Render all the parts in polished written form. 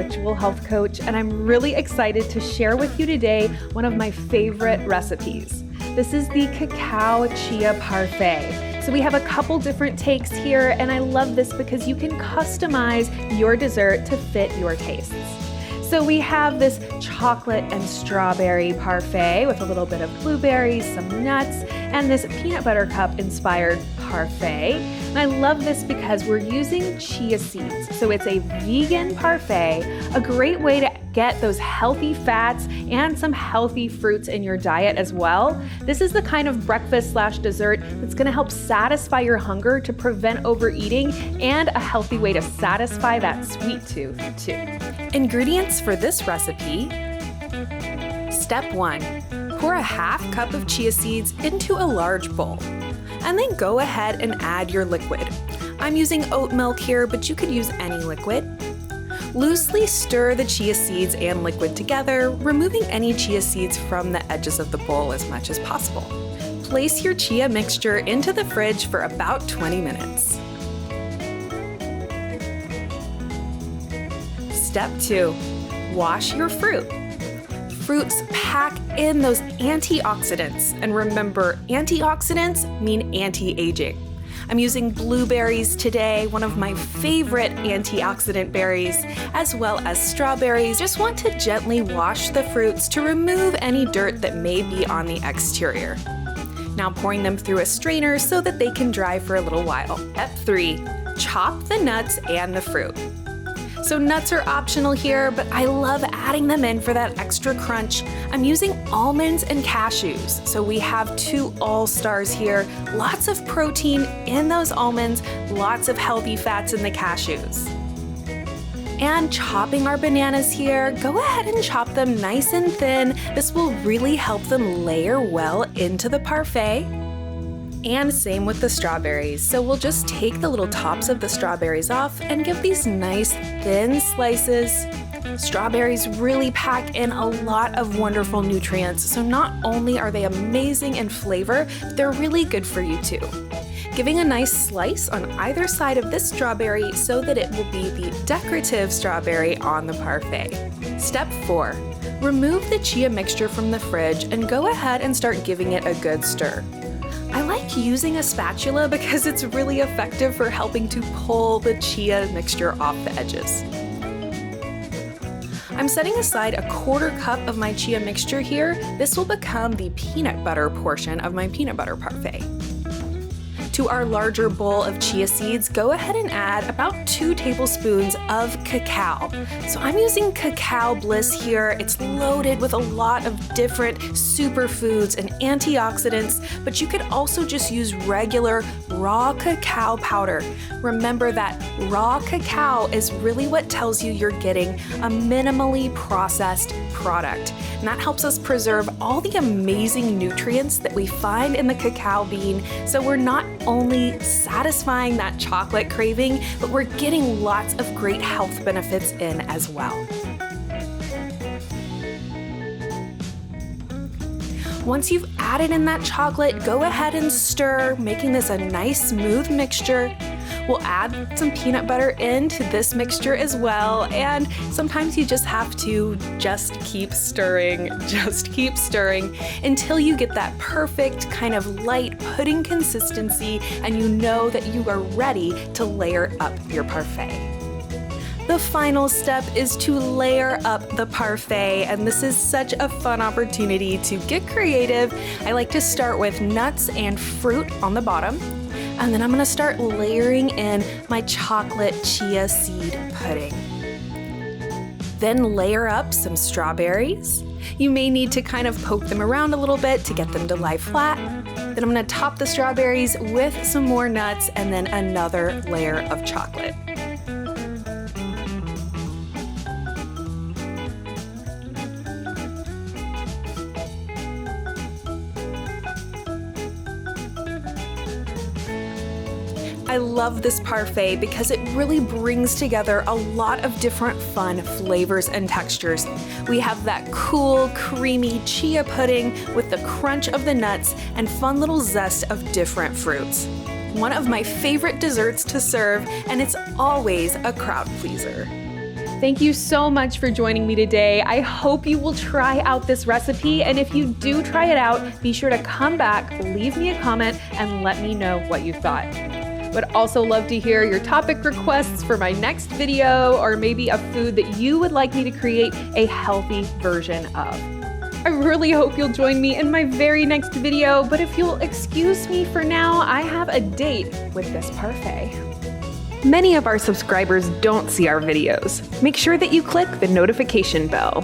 virtual health coach, and I'm really excited to share with you today one of my favorite recipes. This is the Cacao Chia Parfait. So we have a couple different takes here, and I love this because you can customize your dessert to fit your tastes. So we have this chocolate and strawberry parfait with a little bit of blueberries, some nuts, and this peanut butter cup inspired parfait. And I love this because we're using chia seeds. So it's a vegan parfait, a great way to get those healthy fats and some healthy fruits in your diet as well. This is the kind of breakfast/dessert that's going to help satisfy your hunger to prevent overeating, and a healthy way to satisfy that sweet tooth too. Ingredients for this recipe. Step 1. Pour a half cup of chia seeds into a large bowl, and then go ahead and add your liquid. I'm using oat milk here, but you could use any liquid. Loosely stir the chia seeds and liquid together, removing any chia seeds from the edges of the bowl as much as possible. Place your chia mixture into the fridge for about 20 minutes. Step 2. Wash your fruit. Fruits pack in those antioxidants, and remember, antioxidants mean anti-aging. I'm using blueberries today, one of my favorite antioxidant berries, as well as strawberries. Just want to gently wash the fruits to remove any dirt that may be on the exterior. Now pouring them through a strainer so that they can dry for a little while. Step 3. Chop the nuts and the fruit. So nuts are optional here, but I love adding them in for that extra crunch. I'm using almonds and cashews. So we have two all-stars here. Lots of protein in those almonds, lots of healthy fats in the cashews. And chopping our bananas here, go ahead and chop them nice and thin. This will really help them layer well into the parfait. And same with the strawberries. So we'll just take the little tops of the strawberries off and give these nice thin slices. Strawberries really pack in a lot of wonderful nutrients. So not only are they amazing in flavor, but they're really good for you too. Giving a nice slice on either side of this strawberry so that it will be the decorative strawberry on the parfait. Step 4. Remove the chia mixture from the fridge and go ahead and start giving it a good stir. I like using a spatula because it's really effective for helping to pull the chia mixture off the edges. I'm setting aside a 1/4 cup of my chia mixture here. This will become the peanut butter portion of my peanut butter parfait. To our larger bowl of chia seeds, go ahead and add about 2 tablespoons of cacao. So I'm using Cacao Bliss here. It's loaded with a lot of different superfoods and antioxidants, but you could also just use regular raw cacao powder. Remember that raw cacao is really what tells you you're getting a minimally processed product. And that helps us preserve all the amazing nutrients that we find in the cacao bean, so we're not only satisfying that chocolate craving, but we're getting lots of great health benefits in as well. Once you've added in that chocolate, go ahead and stir, making this a nice smooth mixture. We'll add some peanut butter into this mixture as well, and sometimes you just have to keep stirring until you get that perfect kind of light pudding consistency and you know that you are ready to layer up your parfait. The final step is to layer up the parfait, and this is such a fun opportunity to get creative. I like to start with nuts and fruit on the bottom, and then I'm gonna start layering in my chocolate chia seed pudding. Then layer up some strawberries. You may need to kind of poke them around a little bit to get them to lie flat. Then I'm gonna top the strawberries with some more nuts and then another layer of chocolate. I love this parfait because it really brings together a lot of different fun flavors and textures. We have that cool, creamy chia pudding with the crunch of the nuts and fun little zest of different fruits. One of my favorite desserts to serve, and it's always a crowd pleaser. Thank you so much for joining me today. I hope you will try out this recipe, and if you do try it out, be sure to come back, leave me a comment, and let me know what you thought. Would also love to hear your topic requests for my next video, or maybe a food that you would like me to create a healthy version of. I really hope you'll join me in my very next video, but if you'll excuse me for now, I have a date with this parfait. Many of our subscribers don't see our videos. Make sure that you click the notification bell.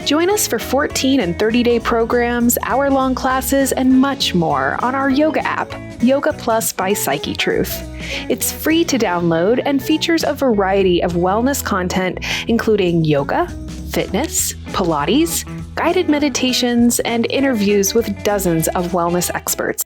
Join us for 14 and 30-day programs, hour-long classes, and much more on our yoga app, Yoga Plus by Psychetruth. It's free to download and features a variety of wellness content, including yoga, fitness, Pilates, guided meditations, and interviews with dozens of wellness experts.